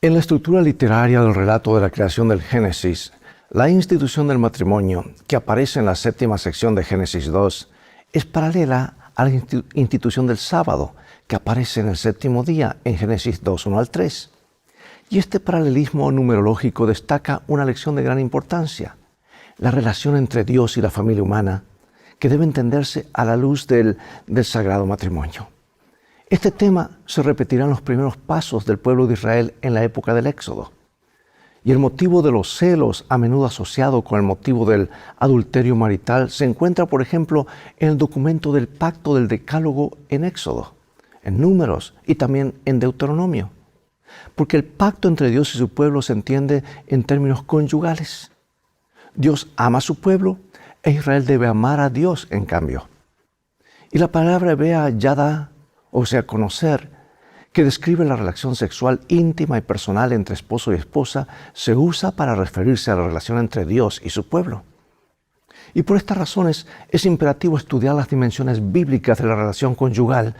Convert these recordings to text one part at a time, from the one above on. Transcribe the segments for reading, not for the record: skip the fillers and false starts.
En la estructura literaria del relato de la creación del Génesis, la institución del matrimonio, que aparece en la séptima sección de Génesis 2, es paralela a la institución del sábado, que aparece en el séptimo día en Génesis 2, 1 al 3. Y este paralelismo numerológico destaca una lección de gran importancia: la relación entre Dios y la familia humana, que debe entenderse a la luz del sagrado matrimonio. Este tema se repetirá en los primeros pasos del pueblo de Israel en la época del Éxodo. Y el motivo de los celos, a menudo asociado con el motivo del adulterio marital, se encuentra, por ejemplo, en el documento del pacto del Decálogo en Éxodo, en Números y también en Deuteronomio. Porque el pacto entre Dios y su pueblo se entiende en términos conyugales. Dios ama a su pueblo e Israel debe amar a Dios en cambio. Y la palabra hebrea yada, o sea, conocer, que describe la relación sexual íntima y personal entre esposo y esposa, se usa para referirse a la relación entre Dios y su pueblo. Y por estas razones es imperativo estudiar las dimensiones bíblicas de la relación conyugal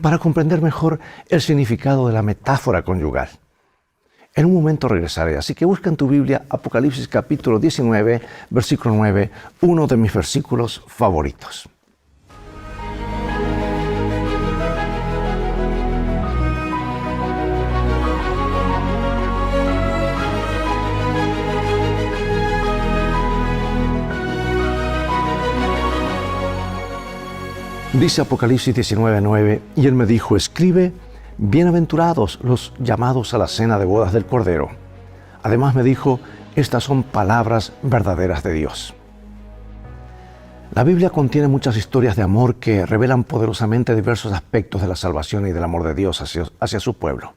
para comprender mejor el significado de la metáfora conyugal. En un momento regresaré, así que busca en tu Biblia Apocalipsis capítulo 19, versículo 9, uno de mis versículos favoritos. Dice Apocalipsis 19:9, y él me dijo: escribe, bienaventurados los llamados a la cena de bodas del Cordero. Además me dijo: estas son palabras verdaderas de Dios. La Biblia contiene muchas historias de amor que revelan poderosamente diversos aspectos de la salvación y del amor de Dios hacia su pueblo.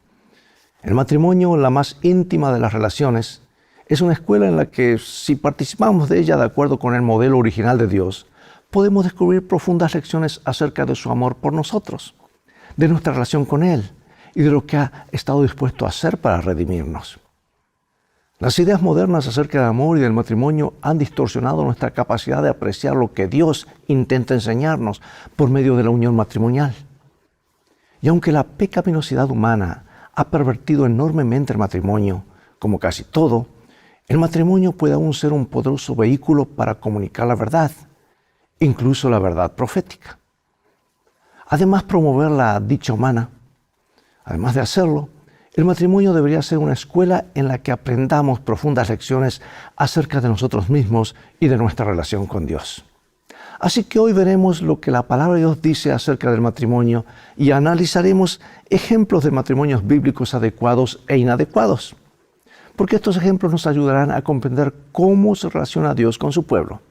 El matrimonio, la más íntima de las relaciones, es una escuela en la que, si participamos de ella de acuerdo con el modelo original de Dios, podemos descubrir profundas lecciones acerca de su amor por nosotros, de nuestra relación con Él y de lo que ha estado dispuesto a hacer para redimirnos. Las ideas modernas acerca del amor y del matrimonio han distorsionado nuestra capacidad de apreciar lo que Dios intenta enseñarnos por medio de la unión matrimonial. Y aunque la pecaminosidad humana ha pervertido enormemente el matrimonio, como casi todo, el matrimonio puede aún ser un poderoso vehículo para comunicar la verdad, incluso la verdad profética. Además, promover la dicha humana. Además de hacerlo, el matrimonio debería ser una escuela en la que aprendamos profundas lecciones acerca de nosotros mismos y de nuestra relación con Dios. Así que hoy veremos lo que la palabra de Dios dice acerca del matrimonio y analizaremos ejemplos de matrimonios bíblicos adecuados e inadecuados, porque estos ejemplos nos ayudarán a comprender cómo se relaciona Dios con su pueblo,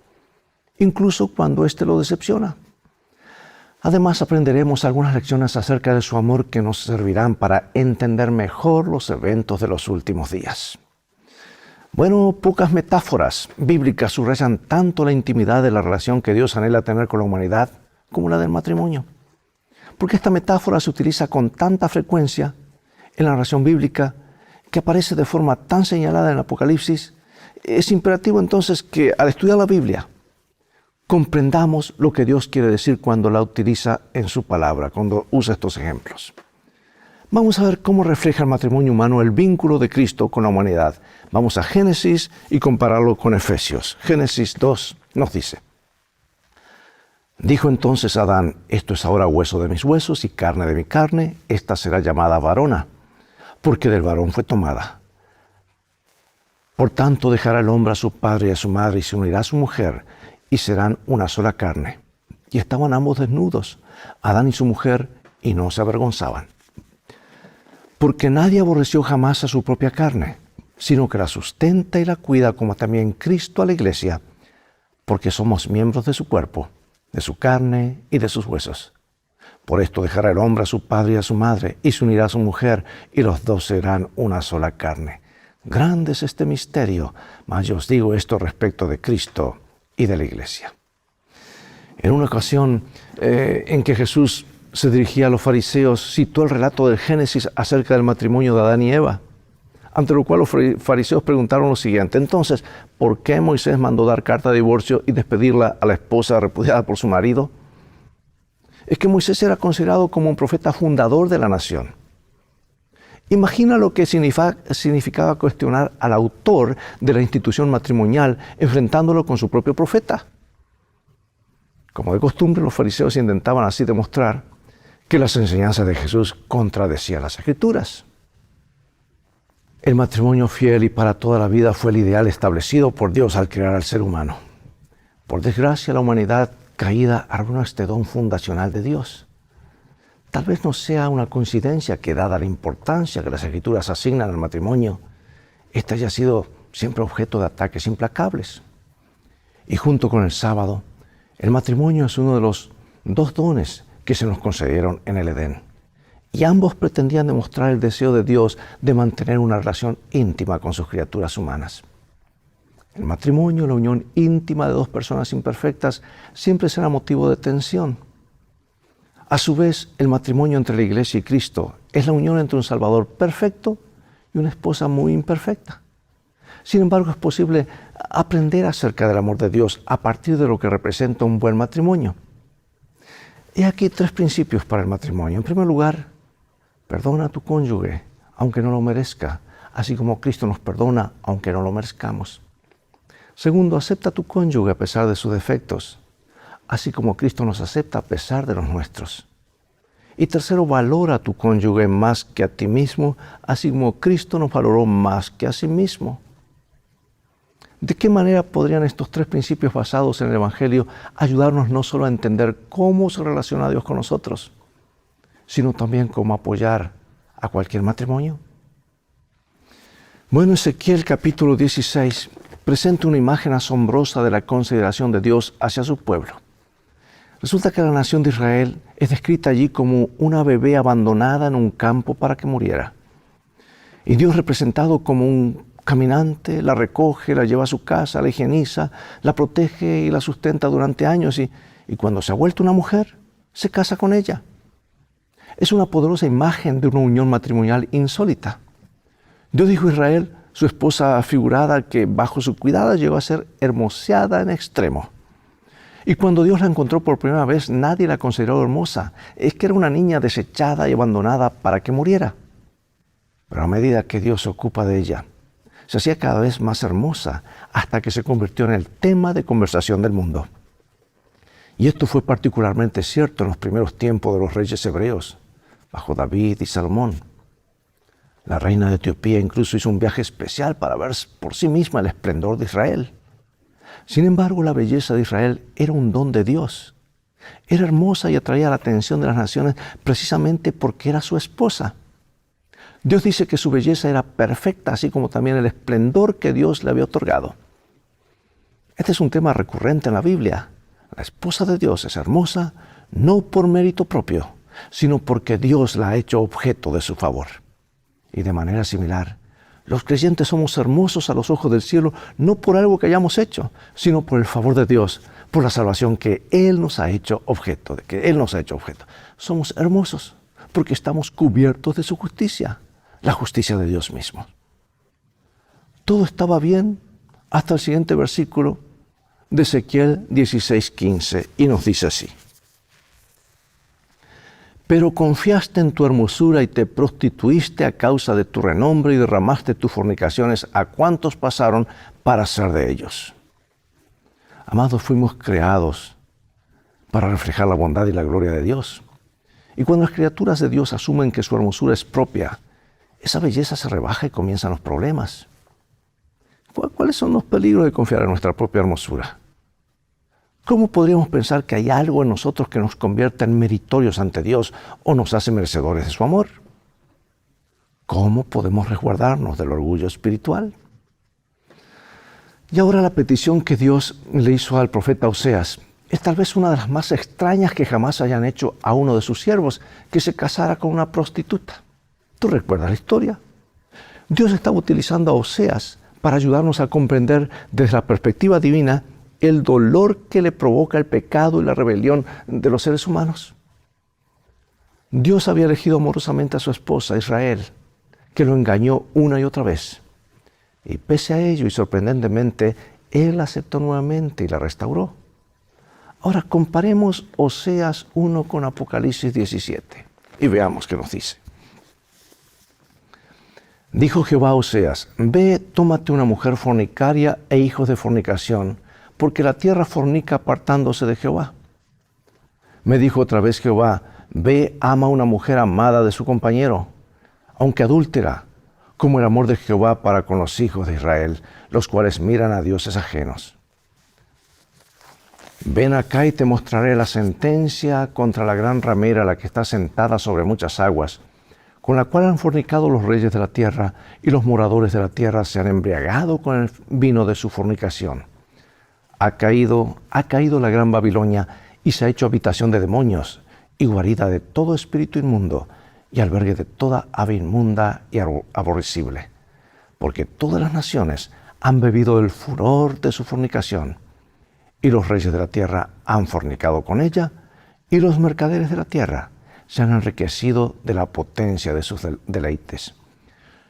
incluso cuando éste lo decepciona. Además, aprenderemos algunas lecciones acerca de su amor que nos servirán para entender mejor los eventos de los últimos días. Bueno, pocas metáforas bíblicas subrayan tanto la intimidad de la relación que Dios anhela tener con la humanidad como la del matrimonio. Porque esta metáfora se utiliza con tanta frecuencia en la narración bíblica que aparece de forma tan señalada en el Apocalipsis, es imperativo entonces que al estudiar la Biblia comprendamos lo que Dios quiere decir cuando la utiliza en su palabra, cuando usa estos ejemplos. Vamos a ver cómo refleja el matrimonio humano el vínculo de Cristo con la humanidad. Vamos a Génesis y compararlo con Efesios. Génesis 2 nos dice: dijo entonces Adán: esto es ahora hueso de mis huesos y carne de mi carne, esta será llamada varona, porque del varón fue tomada. Por tanto dejará el hombre a su padre y a su madre y se unirá a su mujer, y serán una sola carne. Y estaban ambos desnudos, Adán y su mujer, y no se avergonzaban. Porque nadie aborreció jamás a su propia carne, sino que la sustenta y la cuida, como también Cristo a la iglesia, porque somos miembros de su cuerpo, de su carne y de sus huesos. Por esto dejará el hombre a su padre y a su madre, y se unirá a su mujer, y los dos serán una sola carne. Grande es este misterio, mas yo os digo esto respecto de Cristo y de la iglesia. En una ocasión en que Jesús se dirigía a los fariseos, citó el relato del Génesis acerca del matrimonio de Adán y Eva, ante lo cual los fariseos preguntaron lo siguiente: entonces, ¿por qué Moisés mandó dar carta de divorcio y despedirla a la esposa repudiada por su marido? Es que Moisés era considerado como un profeta fundador de la nación. Imagina lo que significaba cuestionar al autor de la institución matrimonial, enfrentándolo con su propio profeta. Como de costumbre, los fariseos intentaban así demostrar que las enseñanzas de Jesús contradecían las Escrituras. El matrimonio fiel y para toda la vida fue el ideal establecido por Dios al crear al ser humano. Por desgracia, la humanidad caída arruinó este don fundacional de Dios. Tal vez no sea una coincidencia que, dada la importancia que las Escrituras asignan al matrimonio, este haya sido siempre objeto de ataques implacables. Y junto con el sábado, el matrimonio es uno de los dos dones que se nos concedieron en el Edén. Y ambos pretendían demostrar el deseo de Dios de mantener una relación íntima con sus criaturas humanas. El matrimonio, la unión íntima de dos personas imperfectas, siempre será motivo de tensión. A su vez, el matrimonio entre la Iglesia y Cristo es la unión entre un Salvador perfecto y una esposa muy imperfecta. Sin embargo, es posible aprender acerca del amor de Dios a partir de lo que representa un buen matrimonio. He aquí 3 principios para el matrimonio. En primer lugar, perdona a tu cónyuge, aunque no lo merezca, así como Cristo nos perdona, aunque no lo merezcamos. Segundo, acepta a tu cónyuge a pesar de sus defectos, así como Cristo nos acepta a pesar de los nuestros. Y tercero, valora a tu cónyuge más que a ti mismo, así como Cristo nos valoró más que a sí mismo. ¿De qué manera podrían estos 3 principios basados en el Evangelio ayudarnos no solo a entender cómo se relaciona Dios con nosotros, sino también cómo apoyar a cualquier matrimonio? Bueno, Ezequiel capítulo 16 presenta una imagen asombrosa de la consideración de Dios hacia su pueblo. Resulta que la nación de Israel es descrita allí como una bebé abandonada en un campo para que muriera. Y Dios, representado como un caminante, la recoge, la lleva a su casa, la higieniza, la protege y la sustenta durante años y cuando se ha vuelto una mujer, se casa con ella. Es una poderosa imagen de una unión matrimonial insólita. Dios dijo a Israel, su esposa figurada, que bajo su cuidado llegó a ser hermoseada en extremo. Y cuando Dios la encontró por primera vez, nadie la consideró hermosa. Es que era una niña desechada y abandonada para que muriera. Pero a medida que Dios se ocupa de ella, se hacía cada vez más hermosa hasta que se convirtió en el tema de conversación del mundo. Y esto fue particularmente cierto en los primeros tiempos de los reyes hebreos, bajo David y Salomón. La reina de Etiopía incluso hizo un viaje especial para ver por sí misma el esplendor de Israel. Sin embargo, la belleza de Israel era un don de Dios. Era hermosa y atraía la atención de las naciones precisamente porque era su esposa. Dios dice que su belleza era perfecta, así como también el esplendor que Dios le había otorgado. Este es un tema recurrente en la Biblia. La esposa de Dios es hermosa no por mérito propio, sino porque Dios la ha hecho objeto de su favor. Y de manera similar, los creyentes somos hermosos a los ojos del cielo no por algo que hayamos hecho, sino por el favor de Dios, por la salvación que Él nos ha hecho objeto, Somos hermosos porque estamos cubiertos de su justicia, la justicia de Dios mismo. Todo estaba bien hasta el siguiente versículo de Ezequiel 16:15 y nos dice así. Pero confiaste en tu hermosura y te prostituiste a causa de tu renombre y derramaste tus fornicaciones a cuantos pasaron para ser de ellos. Amados, fuimos creados para reflejar la bondad y la gloria de Dios. Y cuando las criaturas de Dios asumen que su hermosura es propia, esa belleza se rebaja y comienzan los problemas. ¿Cuáles son los peligros de confiar en nuestra propia hermosura? ¿Cómo podríamos pensar que hay algo en nosotros que nos convierta en meritorios ante Dios o nos hace merecedores de su amor? ¿Cómo podemos resguardarnos del orgullo espiritual? Y ahora la petición que Dios le hizo al profeta Oseas es tal vez una de las más extrañas que jamás hayan hecho a uno de sus siervos, que se casara con una prostituta. ¿Tú recuerdas la historia? Dios estaba utilizando a Oseas para ayudarnos a comprender desde la perspectiva divina el dolor que le provoca el pecado y la rebelión de los seres humanos. Dios había elegido amorosamente a su esposa, Israel, que lo engañó una y otra vez. Y pese a ello y sorprendentemente, Él la aceptó nuevamente y la restauró. Ahora comparemos Oseas 1 con Apocalipsis 17 y veamos qué nos dice. Dijo Jehová a Oseas: Ve, tómate una mujer fornicaria e hijos de fornicación, porque la tierra fornica apartándose de Jehová. Me dijo otra vez Jehová: Ve, ama a una mujer amada de su compañero, aunque adúltera, como el amor de Jehová para con los hijos de Israel, los cuales miran a dioses ajenos. Ven acá y te mostraré la sentencia contra la gran ramera, la que está sentada sobre muchas aguas, con la cual han fornicado los reyes de la tierra, y los moradores de la tierra se han embriagado con el vino de su fornicación. Ha caído la gran Babilonia, y se ha hecho habitación de demonios, y guarida de todo espíritu inmundo, y albergue de toda ave inmunda y aborrecible. Porque todas las naciones han bebido del furor de su fornicación, y los reyes de la tierra han fornicado con ella, y los mercaderes de la tierra se han enriquecido de la potencia de sus deleites.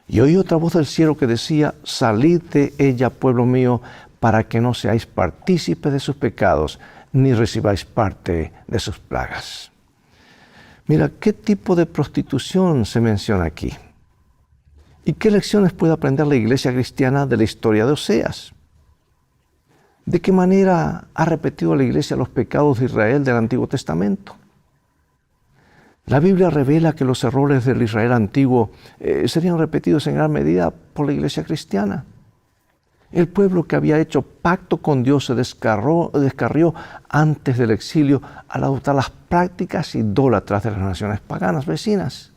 Y oí otra voz del cielo que decía: Salid de ella, pueblo mío, para que no seáis partícipes de sus pecados, ni recibáis parte de sus plagas. Mira, ¿qué tipo de prostitución se menciona aquí? ¿Y qué lecciones puede aprender la iglesia cristiana de la historia de Oseas? ¿De qué manera ha repetido la iglesia los pecados de Israel del Antiguo Testamento? La Biblia revela que los errores del Israel antiguo serían repetidos en gran medida por la iglesia cristiana. El pueblo que había hecho pacto con Dios se descarrió antes del exilio al adoptar las prácticas idólatras de las naciones paganas vecinas.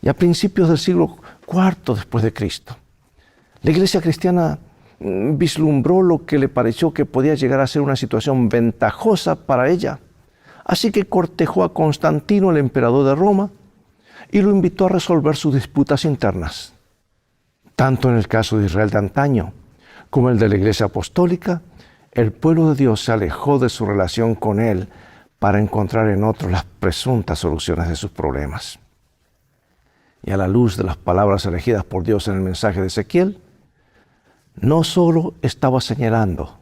Y a principios del siglo IV después de Cristo, la iglesia cristiana vislumbró lo que le pareció que podía llegar a ser una situación ventajosa para ella. Así que cortejó a Constantino, el emperador de Roma, y lo invitó a resolver sus disputas internas. Tanto en el caso de Israel de antaño como el de la Iglesia Apostólica, el pueblo de Dios se alejó de su relación con Él para encontrar en otros las presuntas soluciones de sus problemas. Y a la luz de las palabras elegidas por Dios en el mensaje de Ezequiel, no solo estaba señalando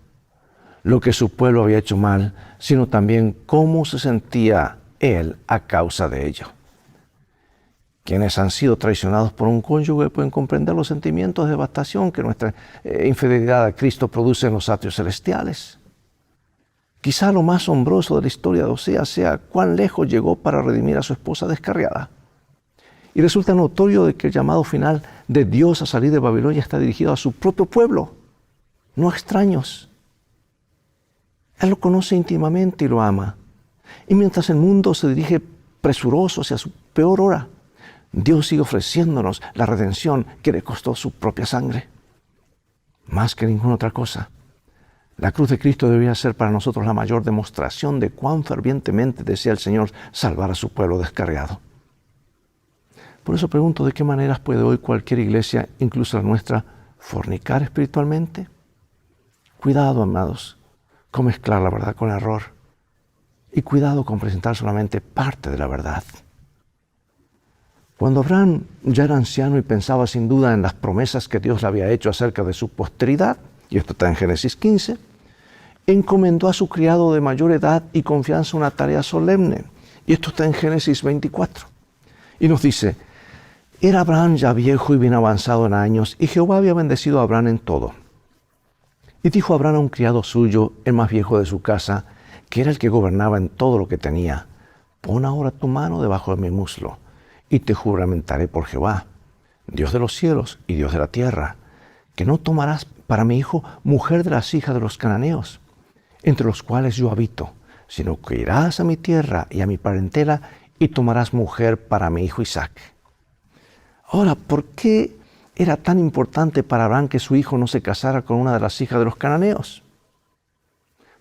lo que su pueblo había hecho mal, sino también cómo se sentía Él a causa de ello. Quienes han sido traicionados por un cónyuge pueden comprender los sentimientos de devastación que nuestra infidelidad a Cristo produce en los atrios celestiales. Quizá lo más asombroso de la historia de Oseas sea cuán lejos llegó para redimir a su esposa descarriada. Y resulta notorio de que el llamado final de Dios a salir de Babilonia está dirigido a su propio pueblo, no a extraños. Él lo conoce íntimamente y lo ama. Y mientras el mundo se dirige presuroso hacia su peor hora, Dios sigue ofreciéndonos la redención que le costó su propia sangre. Más que ninguna otra cosa, la cruz de Cristo debería ser para nosotros la mayor demostración de cuán fervientemente desea el Señor salvar a su pueblo descarriado. Por eso pregunto, ¿de qué maneras puede hoy cualquier iglesia, incluso la nuestra, fornicar espiritualmente? Cuidado, amados, con mezclar la verdad con el error. Y cuidado con presentar solamente parte de la verdad. Cuando Abraham ya era anciano y pensaba sin duda en las promesas que Dios le había hecho acerca de su posteridad, y esto está en Génesis 15, encomendó a su criado de mayor edad y confianza una tarea solemne, y esto está en Génesis 24. Y nos dice: era Abraham ya viejo y bien avanzado en años, y Jehová había bendecido a Abraham en todo. Y dijo Abraham a un criado suyo, el más viejo de su casa, que era el que gobernaba en todo lo que tenía: pon ahora tu mano debajo de mi muslo, y te juramentaré por Jehová, Dios de los cielos y Dios de la tierra, que no tomarás para mi hijo mujer de las hijas de los cananeos, entre los cuales yo habito, sino que irás a mi tierra y a mi parentela y tomarás mujer para mi hijo Isaac. Ahora, ¿por qué era tan importante para Abraham que su hijo no se casara con una de las hijas de los cananeos?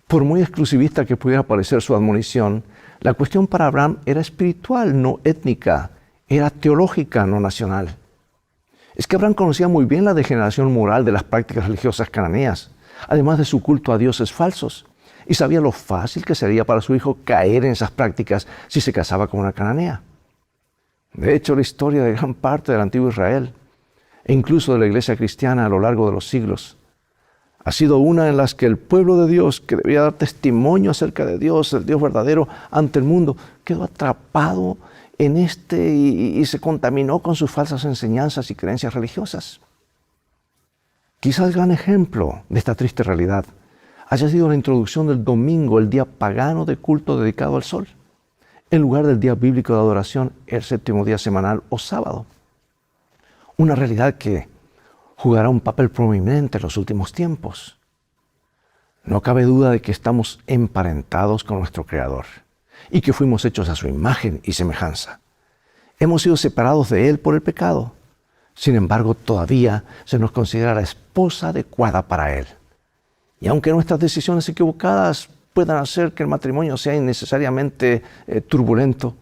Por muy exclusivista que pudiera parecer su admonición, la cuestión para Abraham era espiritual, no étnica, era teológica, no nacional. Es que Abraham conocía muy bien la degeneración moral de las prácticas religiosas cananeas, además de su culto a dioses falsos, y sabía lo fácil que sería para su hijo caer en esas prácticas si se casaba con una cananea. De hecho, la historia de gran parte del antiguo Israel, e incluso de la iglesia cristiana a lo largo de los siglos, ha sido una en las que el pueblo de Dios, que debía dar testimonio acerca de Dios, el Dios verdadero, ante el mundo, quedó atrapado y se contaminó con sus falsas enseñanzas y creencias religiosas. Quizá el gran ejemplo de esta triste realidad haya sido la introducción del domingo, el día pagano de culto dedicado al sol, en lugar del día bíblico de adoración, el séptimo día semanal o sábado. Una realidad que jugará un papel prominente en los últimos tiempos. No cabe duda de que estamos emparentados con nuestro Creador y que fuimos hechos a su imagen y semejanza. Hemos sido separados de Él por el pecado. Sin embargo, todavía se nos considera la esposa adecuada para Él. Y aunque nuestras decisiones equivocadas puedan hacer que el matrimonio sea innecesariamente turbulento,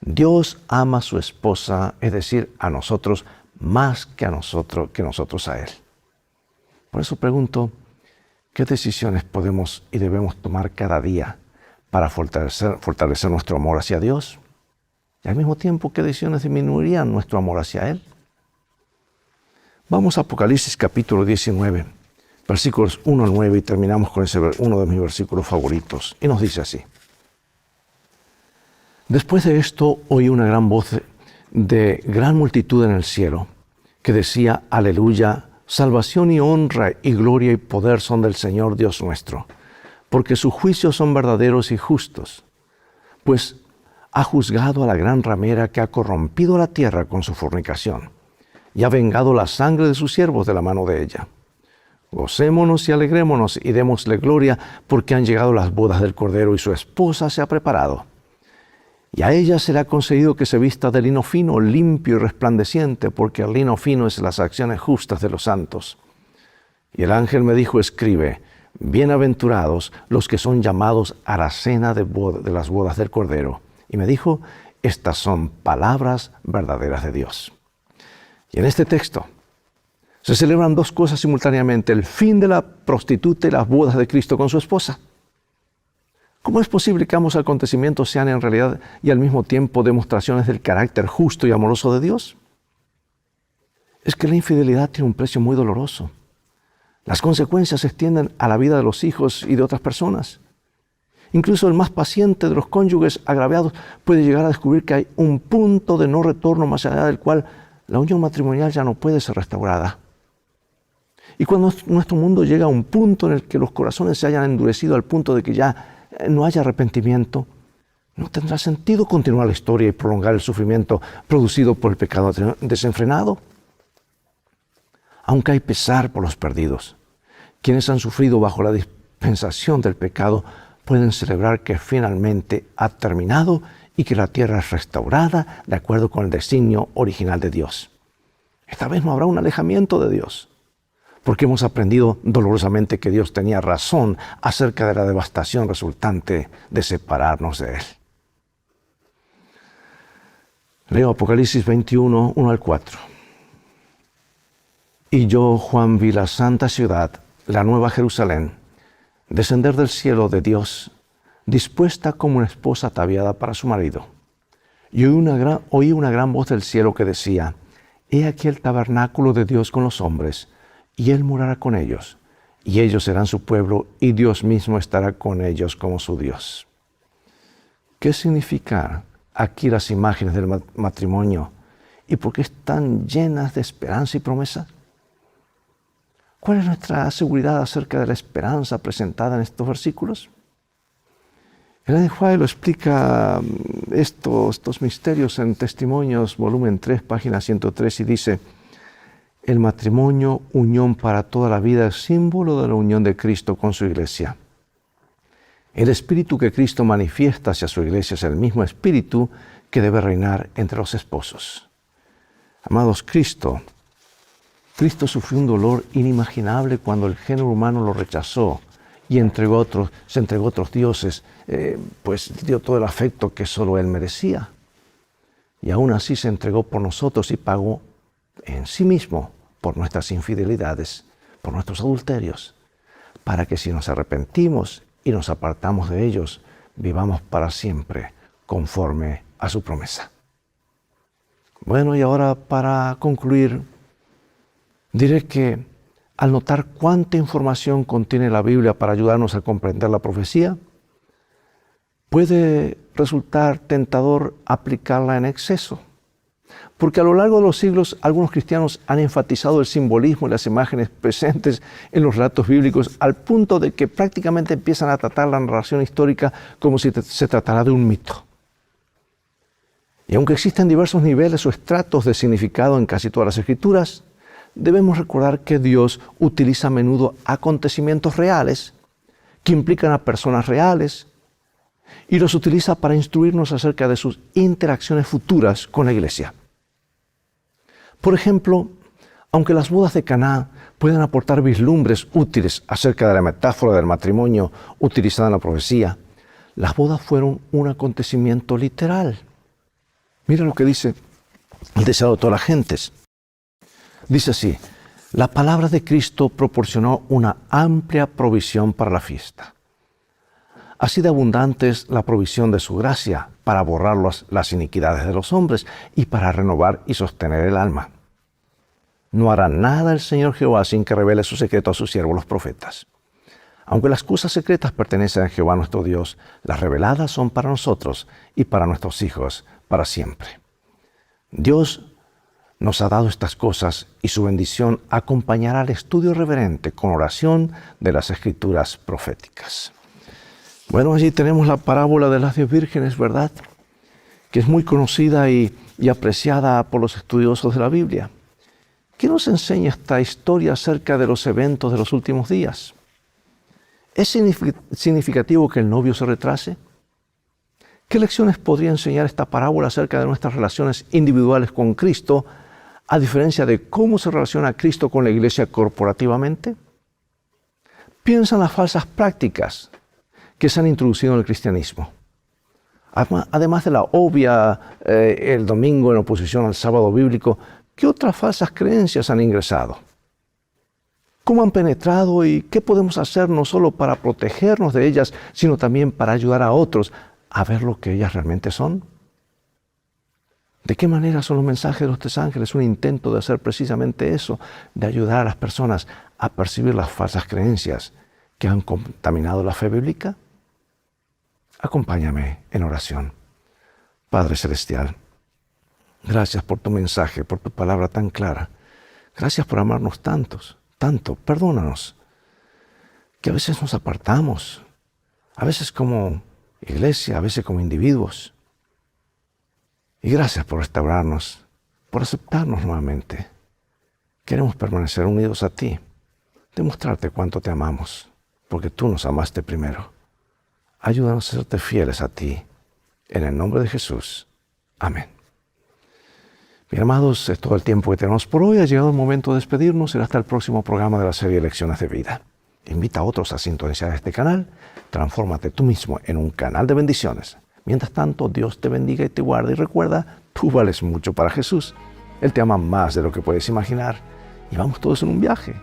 Dios ama a su esposa, es decir, a nosotros, más que nosotros a Él. Por eso pregunto, ¿qué decisiones podemos y debemos tomar cada día para fortalecer nuestro amor hacia Dios? Y al mismo tiempo, ¿qué decisiones disminuirían nuestro amor hacia Él? Vamos a Apocalipsis capítulo 19, versículos 1 al 9, y terminamos con uno de mis versículos favoritos. Y nos dice así: Después de esto oí una gran voz de gran multitud en el cielo, que decía: Aleluya, salvación y honra y gloria y poder son del Señor Dios nuestro, porque sus juicios son verdaderos y justos, pues ha juzgado a la gran ramera que ha corrompido la tierra con su fornicación, y ha vengado la sangre de sus siervos de la mano de ella. Gocémonos y alegrémonos y démosle gloria, porque han llegado las bodas del Cordero y su esposa se ha preparado. Y a ella se le ha concedido que se vista de lino fino, limpio y resplandeciente, porque el lino fino es las acciones justas de los santos. Y el ángel me dijo: escribe, bienaventurados los que son llamados a la cena de las bodas del Cordero. Y me dijo: estas son palabras verdaderas de Dios. Y en este texto se celebran dos cosas simultáneamente: el fin de la prostituta y las bodas de Cristo con su esposa. ¿Cómo es posible que ambos acontecimientos sean en realidad y al mismo tiempo demostraciones del carácter justo y amoroso de Dios? Es que la infidelidad tiene un precio muy doloroso. Las consecuencias se extienden a la vida de los hijos y de otras personas. Incluso el más paciente de los cónyuges agraviados puede llegar a descubrir que hay un punto de no retorno más allá del cual la unión matrimonial ya no puede ser restaurada. Y cuando nuestro mundo llega a un punto en el que los corazones se hayan endurecido al punto de que ya no haya arrepentimiento, no tendrá sentido continuar la historia y prolongar el sufrimiento producido por el pecado desenfrenado. Aunque hay pesar por los perdidos, quienes han sufrido bajo la dispensación del pecado pueden celebrar que finalmente ha terminado y que la tierra es restaurada de acuerdo con el designio original de Dios. Esta vez no habrá un alejamiento de Dios, porque hemos aprendido dolorosamente que Dios tenía razón acerca de la devastación resultante de separarnos de Él. Leo Apocalipsis 21, 1 al 4. Y yo, Juan, vi la santa ciudad, la nueva Jerusalén, descender del cielo de Dios, dispuesta como una esposa ataviada para su marido. Y oí una gran voz del cielo que decía: He aquí el tabernáculo de Dios con los hombres, y Él morará con ellos, y ellos serán su pueblo, y Dios mismo estará con ellos como su Dios. ¿Qué significan aquí las imágenes del matrimonio? ¿Y por qué están llenas de esperanza y promesa? ¿Cuál es nuestra seguridad acerca de la esperanza presentada en estos versículos? Ellen G. White lo explica estos misterios en Testimonios, volumen 3, página 103, y dice: el matrimonio, unión para toda la vida, es símbolo de la unión de Cristo con su iglesia. El espíritu que Cristo manifiesta hacia su iglesia es el mismo espíritu que debe reinar entre los esposos. Amados, Cristo sufrió un dolor inimaginable cuando el género humano lo rechazó y se entregó a otros dioses, pues dio todo el afecto que solo Él merecía. Y aún así se entregó por nosotros y pagó en sí mismo por nuestras infidelidades, por nuestros adulterios, para que si nos arrepentimos y nos apartamos de ellos, vivamos para siempre conforme a su promesa. Bueno, y ahora para concluir, diré que al notar cuánta información contiene la Biblia para ayudarnos a comprender la profecía, puede resultar tentador aplicarla en exceso. Porque a lo largo de los siglos, algunos cristianos han enfatizado el simbolismo y las imágenes presentes en los relatos bíblicos al punto de que prácticamente empiezan a tratar la narración histórica como si se tratara de un mito. Y aunque existen diversos niveles o estratos de significado en casi todas las escrituras, debemos recordar que Dios utiliza a menudo acontecimientos reales que implican a personas reales y los utiliza para instruirnos acerca de sus interacciones futuras con la iglesia. Por ejemplo, aunque las bodas de Caná pueden aportar vislumbres útiles acerca de la metáfora del matrimonio utilizada en la profecía, las bodas fueron un acontecimiento literal. Mira lo que dice el deseado de todas las gentes. Dice así: la palabra de Cristo proporcionó una amplia provisión para la fiesta. Así de abundante es la provisión de su gracia para borrar las iniquidades de los hombres y para renovar y sostener el alma. No hará nada el Señor Jehová sin que revele su secreto a sus siervos los profetas. Aunque las cosas secretas pertenecen a Jehová nuestro Dios, las reveladas son para nosotros y para nuestros hijos para siempre. Dios nos ha dado estas cosas y su bendición acompañará al estudio reverente con oración de las Escrituras proféticas. Bueno, allí tenemos la parábola de las 10 vírgenes, ¿verdad? Que es muy conocida y apreciada por los estudiosos de la Biblia. ¿Qué nos enseña esta historia acerca de los eventos de los últimos días? ¿Es significativo que el novio se retrase? ¿Qué lecciones podría enseñar esta parábola acerca de nuestras relaciones individuales con Cristo, a diferencia de cómo se relaciona Cristo con la iglesia corporativamente? Piensa en las falsas prácticas que se han introducido en el cristianismo. Además de la obvia, el domingo en oposición al sábado bíblico, ¿qué otras falsas creencias han ingresado? ¿Cómo han penetrado y qué podemos hacer no solo para protegernos de ellas, sino también para ayudar a otros a ver lo que ellas realmente son? ¿De qué manera son los mensajes de los 3 ángeles un intento de hacer precisamente eso, de ayudar a las personas a percibir las falsas creencias que han contaminado la fe bíblica? Acompáñame en oración. Padre Celestial, gracias por tu mensaje, por tu palabra tan clara. Gracias por amarnos tanto. Perdónanos, que a veces nos apartamos, a veces como iglesia, a veces como individuos. Y gracias por restaurarnos, por aceptarnos nuevamente. Queremos permanecer unidos a ti, demostrarte cuánto te amamos, porque tú nos amaste primero. Ayúdanos a serte fieles a ti. En el nombre de Jesús. Amén. Bien, amados, es todo el tiempo que tenemos por hoy. Ha llegado el momento de despedirnos. Será hasta el próximo programa de la serie Lecciones de Vida. Invita a otros a sintonizar este canal. Transfórmate tú mismo en un canal de bendiciones. Mientras tanto, Dios te bendiga y te guarde. Y recuerda, tú vales mucho para Jesús. Él te ama más de lo que puedes imaginar. Y vamos todos en un viaje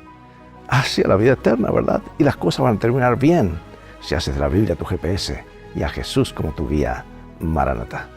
hacia la vida eterna, ¿verdad? Y las cosas van a terminar bien si haces de la Biblia tu GPS y a Jesús como tu guía. Maranatá.